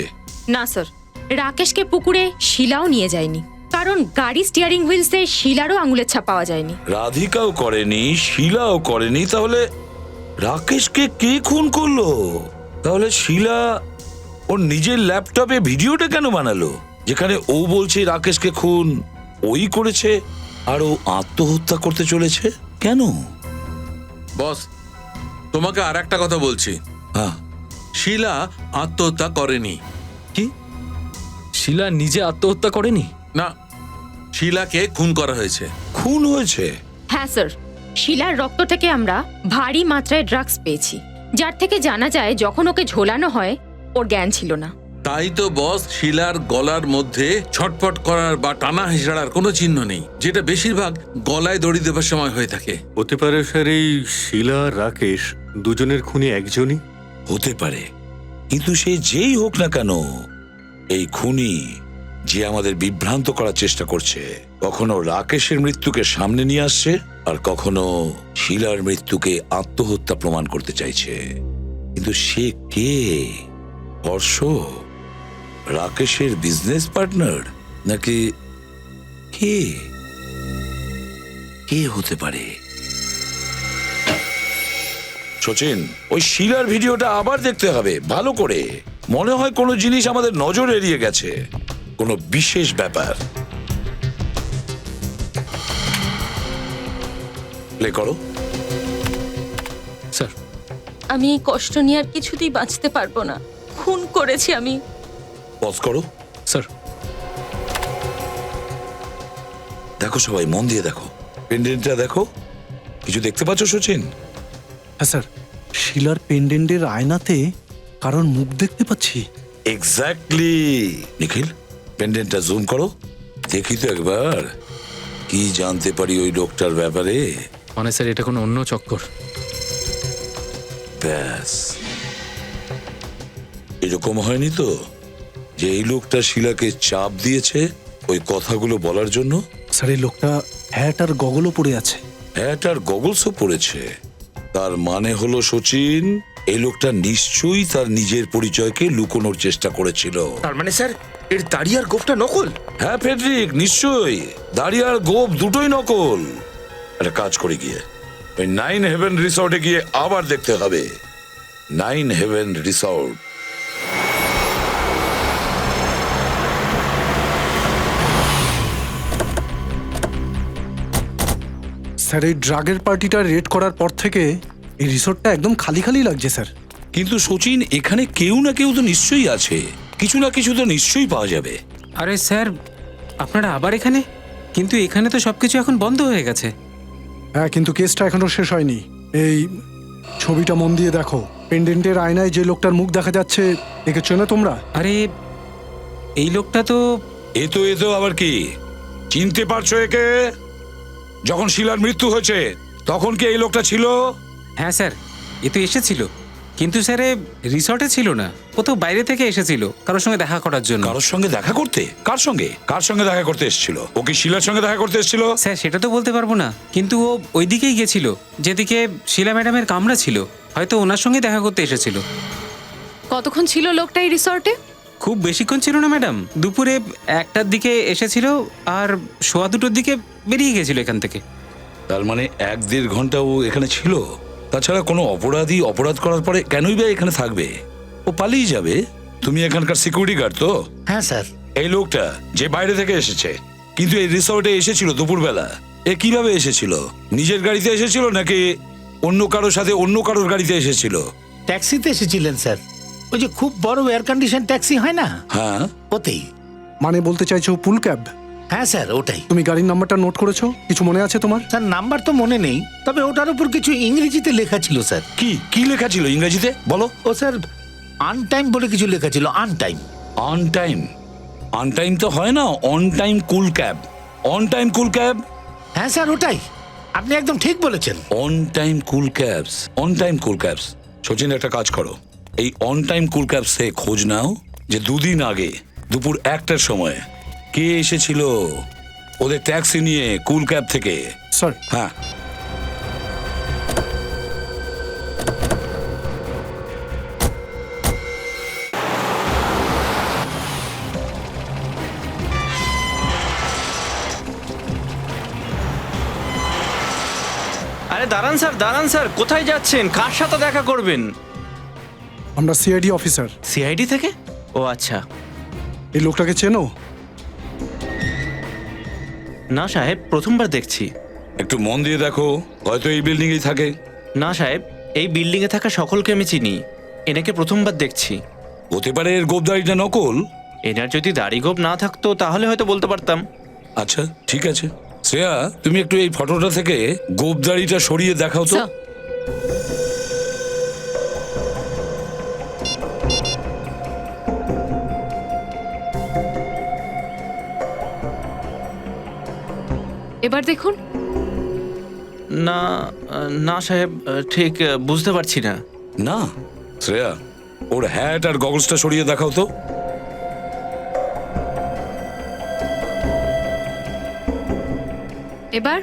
না স্যার, রাকেশকে পুকুরে শিলাও নিয়ে যায়নি, কারণ গাড়ি স্টিয়ারিং হুইলসে শিলারও আঙুলের ছাপ পাওয়া যায়নি। রাধিকাও করেনি, শিলাও করেনি, তাহলে রাকেশকে কে খুন করলো? তাহলে শিলা ওর নিজের ল্যাপটপে ভিডিওটা কেন বানালো যেখানে ও বলছে রাকেশকে খুন ওই করেছে, আর ও আত্মহত্যা করতে চলেছে কেন? বস, তোমাকে আর একটা কথা বলছি। হ্যাঁ, শিলা আত্মহত্যা করেনি। কি? শিলা নিজে আত্মহত্যা করেনি? না, শিলাকে খুন করা হয়েছে। খুন হয়েছে? হ্যাঁ স্যার, শিলার রক্ত থেকে আমরা ভারী মাত্রায় ড্রাগস পেয়েছি, যার থেকে জানা যায় যখন ওকে ঝোলানো হয় ওর জ্ঞান ছিল না। তাই তো বস, শিলার গলার মধ্যে ছটফট করার বা টানা হেঁচড়ার কোনো চিহ্ন নেই, যেটা বেশিরভাগ গলায় দড়ি দেবার সময় হয়ে থাকে। হতে পারে স্যার এই শিলা রাকেশ দুজনের খুনি একজনই। হতে পারে, কিন্তু সে যেই হোক না কেন, এই খুনি যে আমাদের বিভ্রান্ত করার চেষ্টা করছে, কখনো রাকেশের মৃত্যুকে সামনে নিয়ে আসছে, আর কখনো শিলার মৃত্যুকে আত্মহত্যা প্রমাণ করতে চাইছে। কিন্তু সে কে? হর্ষ রাকেশের বিজনেস পার্টনার, নাকি কে? কে হতে পারে? সচিন, ওই শিলার ভিডিওটা আবার দেখতে হবে ভালো করে। মনে হয় কোনো জিনিস আমাদের নজর এড়িয়ে গেছে, কোনো বিশেষ ব্যাপার। প্লে করো। স্যার, আমি এই কষ্ট নিয়ে আর কিছুতেই বাঁচতে পারবো না। খুন করেছি আমি। পজ করো। স্যার। দেখো সবাই মন দিয়ে দেখো, পেন্ডেন্টটা দেখো। কিছু দেখতে পাচ্ছ সচিন? হ্যাঁ স্যার, শিলার পেন্ডেন্টের আয়নাতে কারোর মুখ দেখতে পাচ্ছি। এক্স্যাক্টলি। নিখিল, পেন্ডেন্টটা জুম করো, দেখি তো একবার কি জানতে পারি ওই লোকটার ব্যাপারে। মানে স্যার এটা কোনো অন্য চক্কর? ব্যাস, এরকম হয়নি তো যে এই লোকটা শিলাকে চাপ দিয়েছে ওই কথাগুলো বলার জন্য? স্যার এই লোকটা হ্যাট আর গগলও পরে আছে। হ্যাট আর গগলসও পড়েছে। তার মানে হলো সচিন, এই লোকটা নিশ্চয়ই তার নিজের পরিচয়কে লুকোনোর চেষ্টা করেছিল। তার মানে স্যার এর দাড়ি আর গোফটা নকল? হ্যাঁ ফেডরিক, নিশ্চয়ই দাড়ি আর গোপ দুটোই নকল। একটা কাজ করে গিয়ে ওই 9 হেভেন রিসর্টে গিয়ে আবার দেখতে হবে। 9 হেভেন রিসর্ট। স্যার এই ড্রাগের পার্টিটা রেড করার পর থেকে এই রিসোর্টটা একদম খালি খালি লাগছে স্যার। কিন্তু সচিন, এখানে কেউ না কেউ তো নিশ্চয়ই আছে, কিছু না কিছু তো নিশ্চয়ই পাওয়া যাবে। আরে স্যার, আপনারা আবার এখানে? কিন্তু এখানে তো সবকিছু এখন বন্ধ হয়ে গেছে। হ্যাঁ, কিন্তু কেসটা এখনো শেষ হয়নি। এই ছবিটা মন দিয়ে দেখো, পেন্ডেন্টের আয়নায় যে লোকটার মুখ দেখা যাচ্ছে, একে চেনো তোমরা? আরে এই লোকটা তো এ তো আবার কি? চিনতে পারছো একে? যখন শিলার মৃত্যু হয়েছে তখন কি এই লোকটা ছিল? হ্যাঁ স্যার, এ তো এসেছিল, কিন্তু স্যার এ রিসর্টে ছিল না, ও তো বাইরে থেকে এসেছিল কারোর সঙ্গে দেখা করার জন্য। কারোর সঙ্গে দেখা করতে? কার সঙ্গে দেখা করতে এসেছিল? ও কি শিলার সঙ্গে দেখা করতে এসেছিল? স্যার সেটা তো বলতে পারবো না, কিন্তু ও ওই দিকেই গেছিল যেদিকে শিলা ম্যাডামের কামরা ছিল, হয়তো ওনার সঙ্গে দেখা করতে এসেছিল। কতক্ষণ ছিল লোকটা এই রিসর্টে? খুব বেশিক্ষণ ছিল না ম্যাডাম, দুপুরে 1টার দিকে এসেছিল আর 2:15 দিকে বেরিয়ে গেছিল এখান থেকে। তার মানে 1-1.5 ঘন্টা ও এখানে ছিল। তাছাড়া কোনো অপরাধী অপরাধ করার পরে কেনই বা এখানে থাকবে? ও পালিয়ে যাবে। তুমি এখানকার সিকিউরিটি গার্ড তো? হ্যাঁ স্যার। এই লোকটা যে বাইরে থেকে এসেছে কিন্তু এই রিসর্টে এসেছিল দুপুরবেলা, এ কিভাবে এসেছিল? নিজের গাড়িতে এসেছিল নাকি অন্য কারোর সাথে অন্য কারোর গাড়িতে এসেছিল? ট্যাক্সিতে এসেছিলেন স্যার, ওই যে খুব বড় এয়ার কন্ডিশন ট্যাক্সি হয় না, হ্যাঁ ওতেই। মানে বলতে চাইছো পুল ক্যাব? হ্যাঁ স্যার, ওটাই। তুমি গাড়ির নাম্বারটা নোট করেছো? কিছু মনে আছে তোমার? স্যার নাম্বার তো মনে নেই, তবে ওটার উপর কিছু ইংরেজিতে লেখা ছিল স্যার। কি লেখা ছিল ইংরেজিতে বলো? ও স্যার, আনটাইম বলে কিছু লেখা ছিল। আনটাইম। আনটাইম তো হয় না, on time cool cab. On time cool cab. হ্যাঁ স্যার, ওটাই, আপনি একদম ঠিক বলেছেন। On time cool cabs, on time cool cabs. Sachin, একটা কাজ করো, এই অন টাইম কুল ক্যাবসে খোঁজ নাও যে 2 দিন আগে দুপুর 1টার সময় কে এসেছিল ওদের ট্যাক্সি নিয়ে কুল ক্যাব থেকে। স্যার। হ্যাঁ। আরে দাঁড়ান স্যার, কোথায় যাচ্ছেন? কার সাথে দেখা করবেন? আমরা সিআইডি অফিসার। সিআইডি থেকে? ও আচ্ছা। এই লোকটাকে চেনো? না সাহেব, প্রথমবার দেখছি। একটু মন দিয়ে দেখো, হয়তো এই বিল্ডিং এই থাকে। না সাহেব, এই বিল্ডিং এ থাকা সকলকে আমি চিনি, এনাকে প্রথমবার দেখছি। হতে পারে এর গোপদারিটা নকল। এনার যদি দাড়ি গোপ না থাকতো তাহলে হয়তো বলতে পারতাম। আচ্ছা ঠিক আছে, শ্রেয়া তুমি একটু এই ফটোটা থেকে গোপদারিটা সরিয়ে দেখাও তো। এবার দেখুন। না না সাহেব, ঠিক বুঝতে পারছি না। না শ্রেয়া, ওর হ্যাট আর গগলসটা সরিয়ে দেখাও তো। এবার?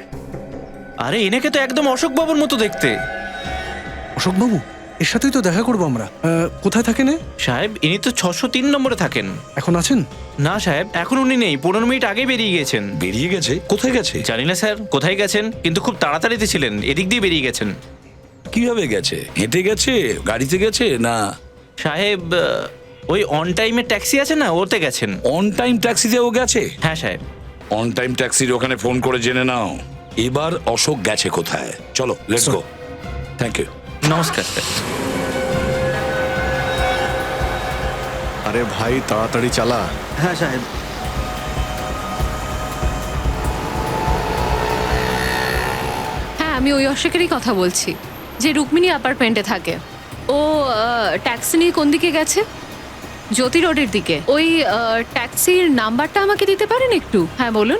আরে এনাকে তো একদম অশোক বাবুর মতো দেখতে। অশোক বাবু? এর সাথেই তো দেখা করবো আমরা। কোথায় থাকেন সাহেব? ইনি তো 603 নম্বরে থাকেন। এখন আছেন? না সাহেব, এখন উনি নেই, 15 মিনিট আগে বেরিয়ে গেছেন। বেরিয়ে গেছে? কোথায় গেছে? জানি না স্যার কোথায় গেছেন, কিন্তু খুব তাড়াতাড়িতে ছিলেন, এদিক দিয়ে বেরিয়ে গেছেন। কিভাবে গেছে? হেঁটে গেছে, গাড়িতে গেছে না? সাহেব, ওই অন টাইমের ট্যাক্সি আছে না, ওতে গেছেন। অন টাইম ট্যাক্সিতে ও গেছে? হ্যাঁ সাহেব। অন টাইম ট্যাক্সির ওখানে ফোন করে জেনে নাও এবার অশোক গেছে কোথায়। চলো, লেটস গো। Thank you. নমস্কার স্যার। আরে ভাই, তাড়াতাড়ি চালা। হ্যাঁ সাহেব। হ্যাঁ, আমি ওই অশোকেরই কথা বলছি যে রুক্মিণী অ্যাপার্টমেন্টে থাকে। ও ট্যাক্সি নিয়ে কোন দিকে গেছে? জ্যোতি রোডের দিকে। ওই ট্যাক্সির নাম্বারটা আমাকে দিতে পারেন একটু? হ্যাঁ বলুন।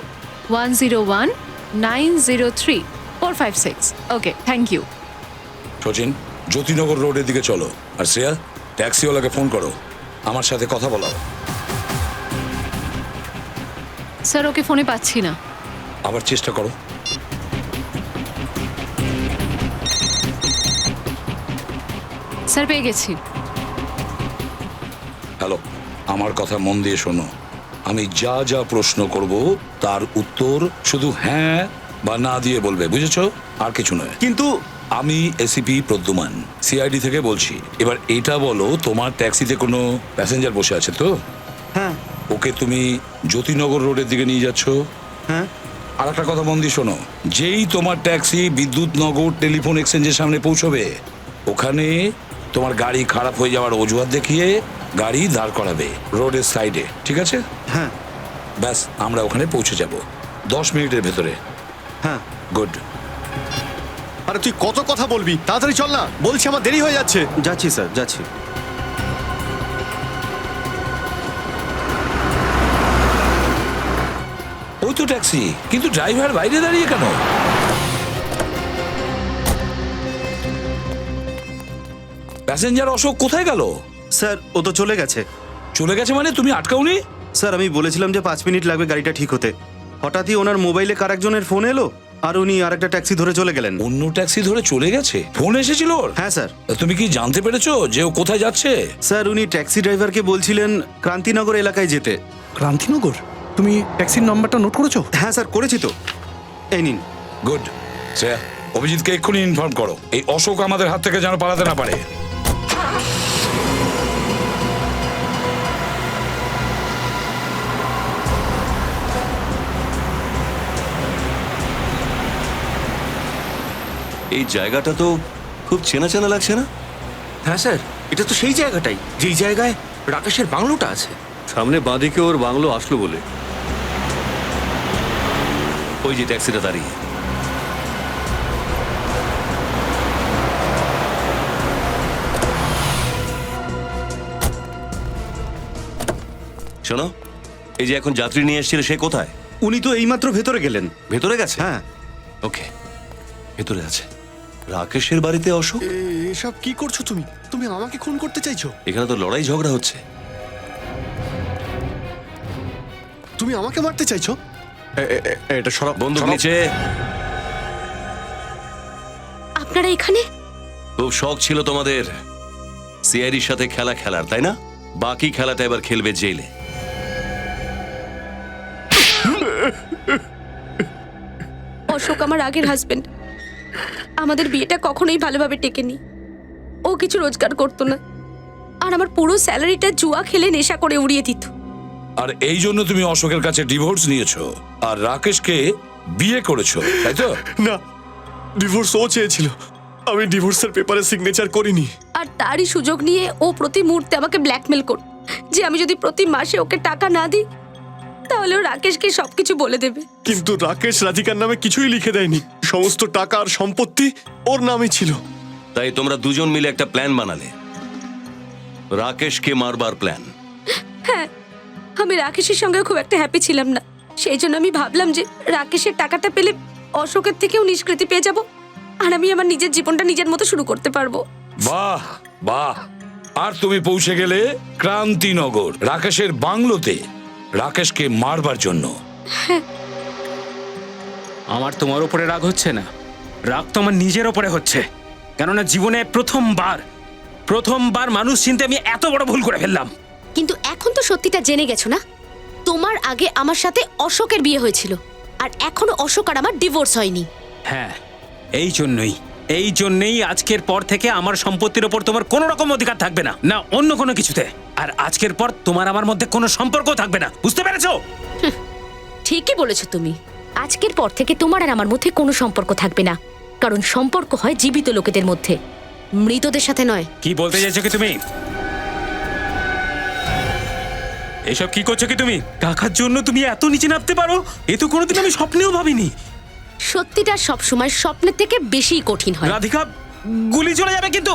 1019034556। ওকে, থ্যাংক ইউ। সচিন, জ্যোতিনগর রোডের দিকে চলো। আর শ্রেয়া, ট্যাক্সিওয়ালাকে ফোন করো, আমার সাথে কথা বলাও। স্যার, ওকে ফোনে পাচ্ছি না। আবার চেষ্টা করো। স্যার, পেয়ে গেছি। হ্যালো, আমার কথা মন দিয়ে শোনো। আমি যা যা প্রশ্ন করব তার উত্তর শুধু হ্যাঁ বা না দিয়ে বলবে, বুঝেছো? আর কিছু নয়। কিন্তু আমি এসিপি প্রদ্যুমান, সিআইডি থেকে বলছি। এবার এটা বলো, তোমার ট্যাক্সিতে কোনো প্যাসেঞ্জার বসে আছে তো? হ্যাঁ। ওকে তুমি জ্যোতিনগর রোডের দিকে নিয়ে যাচ্ছ? হ্যাঁ। আর একটা কথা মন দিয়ে শোনো, যেই তোমার ট্যাক্সি বিদ্যুৎনগর টেলিফোন এক্সচেঞ্জের সামনে পৌঁছবে, ওখানে তোমার গাড়ি খারাপ হয়ে যাওয়ার অজুহাত দেখিয়ে গাড়ি দাঁড় করাবে রোডের সাইডে, ঠিক আছে? হ্যাঁ ব্যাস, আমরা ওখানে পৌঁছে যাব 10 মিনিটের ভেতরে। হ্যাঁ। গুড। আরে তুই কত কথা বলবি, তাড়াতাড়ি চল না, বলছি আমার দেরি হয়ে যাচ্ছে। যাচ্ছি স্যার, যাচ্ছি। ওই তো ট্যাক্সি, কিন্তু ড্রাইভার বাইরে দাঁড়িয়ে কেন? প্যাসেঞ্জার অশোক কোথায় গেল? স্যার ও তো চলে গেছে। চলে গেছে মানে? তুমি আটকাওনি? স্যার আমি বলেছিলাম যে 5 মিনিট লাগবে গাড়িটা ঠিক হতে। হঠাৎই ওনার মোবাইলে কার একজনের ফোন এলো আর উনি আরেকটা ট্যাক্সি ধরে চলে গেলেন। অন্য ট্যাক্সি ধরে চলে গেছে? ফোন এসেছিল ওর? হ্যাঁ স্যার। তুমি কি জানতে পেরেছো যে ও কোথায় যাচ্ছে? স্যার উনি ট্যাক্সি ড্রাইভারকে বলছিলেন ক্রান্তিনগর এলাকায় যেতে। ক্রান্তিনগর? তুমি ট্যাক্সির নাম্বারটা নোট করেছো? হ্যাঁ স্যার, করেছি তো, এই নিন। গুড স্যার, অভিজিৎকে এক্ষুনি ইনফর্ম করো, এই অশোক আমাদের হাত থেকে যেন পালাতে না পারে। এই জায়গাটা তো খুব চেনা চেনা লাগছে না? হ্যাঁ স্যার, এটা তো সেই জায়গাটাই যেই জায়গায় রাকেশের বাংলোটা আছে। সামনে বাঁদিকে ওর বাংলো আসলো বলে। ওই যে ট্যাক্সিটা দাঁড়িয়ে। শোনো, এই যে এখন যাত্রী নিয়ে এসেছিল সে কোথায়? উনি তো এইমাত্র ভেতরে গেলেন। ভেতরে গেছে? হ্যাঁ। ওকে, ভেতরে আছে। রাকেশের বাড়িতে অশোক? এসব কি করছো তুমি? তুমি আমাকে খুন করতে চাইছো? এখানে তো লড়াই ঝগড়া হচ্ছে। তুমি আমাকে মারতে চাইছো? এটা সরাব। বন্দুক নিচে। আপনারা এখানে? খুব শখ ছিল তোমাদের সিআইডির সাথে খেলা খেলার, তাই না? বাকি খেলাটা এবার খেলবে জেলে। অশোক আমার আগের হাজবেন্ড। আমাদের বিয়েটা কখনোই ভালোভাবে টেকেনি। ও কিছু রোজগার করতো না, আর আমার পুরো স্যালারিটা জুয়া খেলে নেশা করে উড়িয়ে দিত। আর এই জন্য তুমি অশোকের কাছে ডিভোর্স নিয়েছো আর রাকেশকে বিয়ে করেছো, তাই তো? না, ডিভোর্স ও চেয়েছিল, আমি ডিভোর্সের পেপারে সিগনেচার করিনি। আর তারই সুযোগ নিয়ে ও প্রতি মুহূর্তে আমাকে ব্ল্যাকমেল করত যে আমি যদি প্রতি মাসে ওকে টাকা না দিই তাহলে ও রাকেশকে সবকিছু বলে দেবে। কিন্তু রাকেশ রাধিকার নামে কিছুই লিখে দেয়নি, সমস্ত টাকা আর সম্পত্তি ওর নামে ছিল। তাই তোমরা দুজন মিলে একটা প্ল্যান বানালে, রাকেশকে মারবার প্ল্যান। হ্যাঁ, আমি রাকেশের সঙ্গে খুব একটা হ্যাপি ছিলাম না, সেই জন্য আমি ভাবলাম যে রাকেশের টাকাটা পেলে অশোকের থেকেও নিষ্কৃতি পেয়ে যাব আর আমি আমার নিজের জীবনটা নিজের মতো শুরু করতে পারবো। বাহ বাহ। আর তুমি পৌঁছে গেলে ক্রান্তিনগর রাকেশের বাংলোতে রাকেশকে মারবার জন্য। আমার তোমার উপরে রাগ হচ্ছে না, রাগ তো আমার নিজের ওপরে হচ্ছে। কেননা জীবনে প্রথমবার মানুষ চিনতে আমি এত বড় ভুল করে ফেললাম। কিন্তু এখন তো সত্যিটা জেনে গেছো না, তোমার আগে আমার সাথে অশোকের বিয়ে হয়েছিল আর এখনো অশোক আর আমার ডিভোর্স হয়নি। হ্যাঁ, এই জন্যই আজকের পর থেকে আমার সম্পত্তির ওপর তোমার কোনো রকম অধিকার থাকবে না, না অন্য কোনো কিছুতে। আর আজকের পর তোমার আমার মধ্যে কোনো সম্পর্ক থাকবে না, বুঝতে পেরেছো? ঠিকই বলেছো তুমি, আজকের পর থেকে তোমার আর আমার মধ্যে কোনো সম্পর্ক থাকবে না, কারণ সম্পর্ক হয় জীবিত লোকেদের মধ্যে, মৃতদের সাথে নয়। কি বলতে চাইছো কি তুমি? এসব কি করছো কি তুমি? টাকার জন্য তুমি এত নিচে নামতে পারো, এ তো কোনোদিন আমি স্বপ্নেও ভাবিনি। সত্যিটা সবসময় স্বপ্নের থেকে বেশি কঠিন হয়। রাধিকা, গুলি চলে যাবে কিন্তু।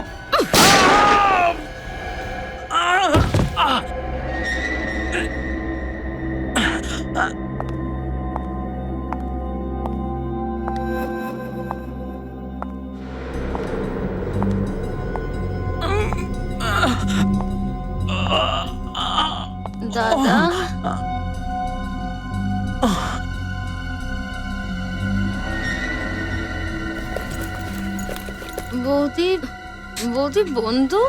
দাদা, বৌদি বন্ধু,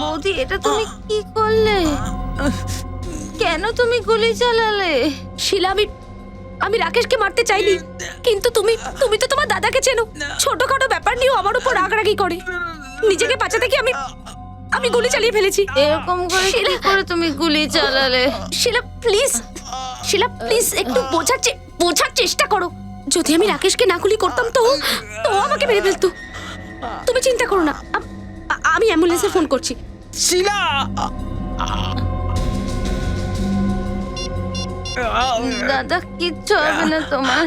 বৌদি এটা তুমি কি করলে? কেন তুমি গুলি চালালে? শিলা, আমি রাকেশকে মারতে চাইনি, কিন্তু তুমি তো তোমার দাদাকে চেনো, ছোটখাটো ব্যাপার নিয়েও আমার উপর রাগারাগি করে। নিজেকে বাঁচাতে কি আমি গুলি চালিয়ে ফেলেছি। এরকম করে কি করে তুমি গুলি চালালে? শিলা প্লিজ, শিলা প্লিজ একটু বোঝার চেষ্টা করো। যদি আমি রাকেশকে না গুলি করতাম তো তো ও আমাকে মেরে ফেলতো। তুমি চিন্তা করো না, আমি অ্যাম্বুলেন্সে ফোন করছি। শিলা দাদা কিচ্ছু হবে না তোমার,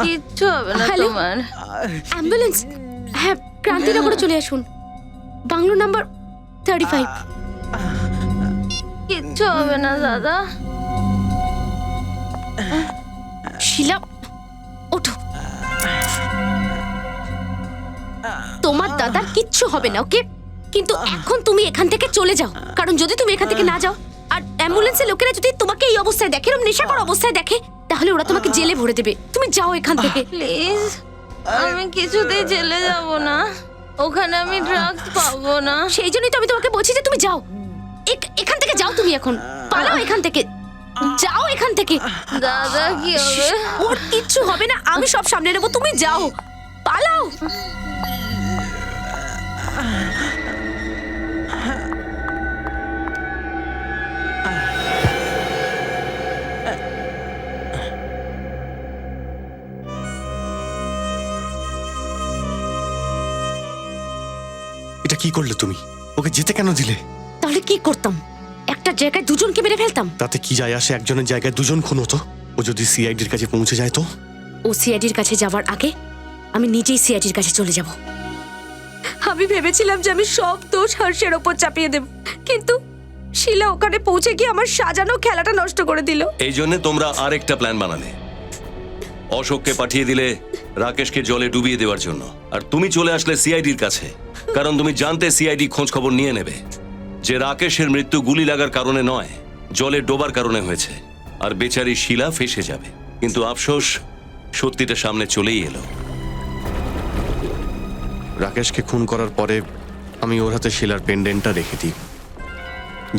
কিচ্ছু হবে না হ্যালো? তোমার। অ্যাম্বুলেন্স, হ্যাঁ ক্রান্তিনগরে চলে আসুন, বাংলো নাম্বার 35। কিচ্ছু হবে না দাদা। শিলা ওঠো, তোমার দাদার কিচ্ছু হবে না, ওকে? কিন্তু এখন তুমি এখান থেকে চলে যাও, কারণ যদি তুমি এখান থেকে না যাও আর অ্যাম্বুলেন্সের লোকেরা যদি তোমাকে এই অবস্থায় দেখে, এরকম নেশাকর অবস্থায় দেখে, তাহলে ওরা তোমাকে জেলে ভরে দেবে। তুমি যাও এখান থেকে প্লিজ, আমি কিছুতেই জেলে যাব না, ওখানে আমি ড্রাগস পাবো না। সেই জন্যই তো আমি তোমাকে বলছি যে তুমি যাও, এখান থেকে যাও, তুমি এখন পালাও এখান থেকে, যাও এখান থেকে। দাদা কি হবে? ওর কিচ্ছু হবে না, আমি সব সামনে নেবো, তুমি যাও, পালাও। এটা কি করলে তুমি? ওকে যেতে কেন দিলে? তাহলে কি করতাম? একটা জায়গায় দুজনকে মেরে ফেলতাম। তাতে কি যায় আসে? একজনের জায়গায় দুজন খুন হতো। ও যদি সিআইডির কাছে পৌঁছে যায় তো? ও সিআইডির কাছে যাওয়ার আগে আমি নিজেই সিআইডির কাছে চলে যাব। আমি ভেবেছিলাম যে আমি সব দোষ হর্ষের ওপর চাপিয়ে দেব, কিন্তু শিলা ওখানে পৌঁছে গিয়ে আমার সাজানো খেলাটা নষ্ট করে দিল। এই জন্য তোমরা আরেকটা প্ল্যান বানালে। অশোককে পাঠিয়ে দিলে রাকেশকে জলে ডুবিয়ে দেওয়ার জন্য, আর তুমি চলে আসলে সিআইডির কাছে, কারণ তুমি জানতে সিআইডি খোঁজ খবর নিয়ে নেবে যে রাকেশের মৃত্যু গুলি লাগার কারণে নয়, জলে ডোবার কারণে হয়েছে, আর বেচারি শিলা ফেঁসে যাবে। কিন্তু আফসোস, সত্যিটা সামনে চলেই এলো। রাকেশকে খুন করার পরে আমি ওর হাতে শিলার পেন্ডেন্টটা রেখে দিই,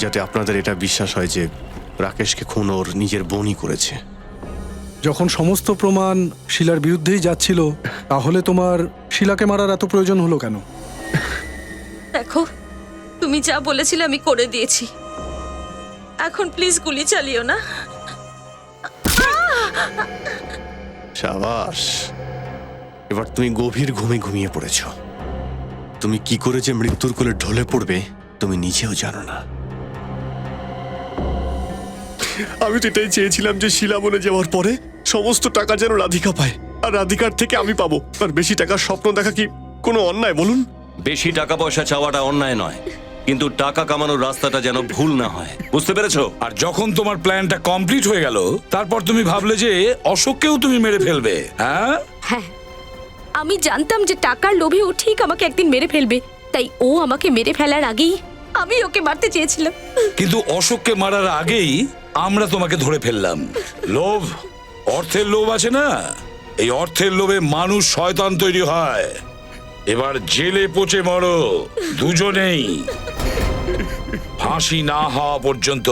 যাতে আপনাদের এটা বিশ্বাস হয় যে রাকেশকে খুন ওর নিজের বোনই করেছে। যখন সমস্ত প্রমাণ শিলার বিরুদ্ধেই যাচ্ছিল, তাহলে তোমার শিলাকে মারার এত প্রয়োজন হলো কেন? দেখো, তুমি যা বলেছিলে আমি করে দিয়েছি, এখন প্লিজ গুলি চালিও না। সাবাস, এবার তুমি গভীর ঘুমে ঘুমিয়ে পড়েছ। তুমি কি করে যে মৃত্যুর কোলে ঢলে পড়বে তুমি নিজেও জানো না। আমি তো এটাই চেয়েছিলাম যে শিলা মরে যাওয়ার পরে সমস্ত টাকা যেন রাধিকা পায়, আর রাধিকার থেকে আমি পাবো। আর বেশি টাকার স্বপ্ন দেখা কি কোনো অন্যায় বলুন? বেশি টাকা পয়সা চাওয়াটা অন্যায় নয়, কিন্তু টাকা কামানোর রাস্তাটা যেন ভুল না হয়, বুঝতে পেরেছো? আর যখন তোমার প্ল্যানটা কমপ্লিট হয়ে গেল, তারপর তুমি ভাবলে যে অশোককেও তুমি মেরে ফেলবে। হ্যাঁ, হ্যাঁ, আমি জানতাম যে টাকার লোভে ও ঠিক আমাকে একদিন মেরে ফেলবে, তাই ও আমাকে মেরে ফেলার আগেই আমি ওকে মারতে চেয়েছিলাম। কিন্তু অশোককে মারার আগেই আমরা তোমাকে ধরে ফেললাম। লোভ, অর্থের লোভ আছে না, এই অর্থের লোভে মানুষ শয়তান তৈরি হয়। এবার জেলে পচে মরো দুজনেই, ফাঁসি না হওয়া পর্যন্ত।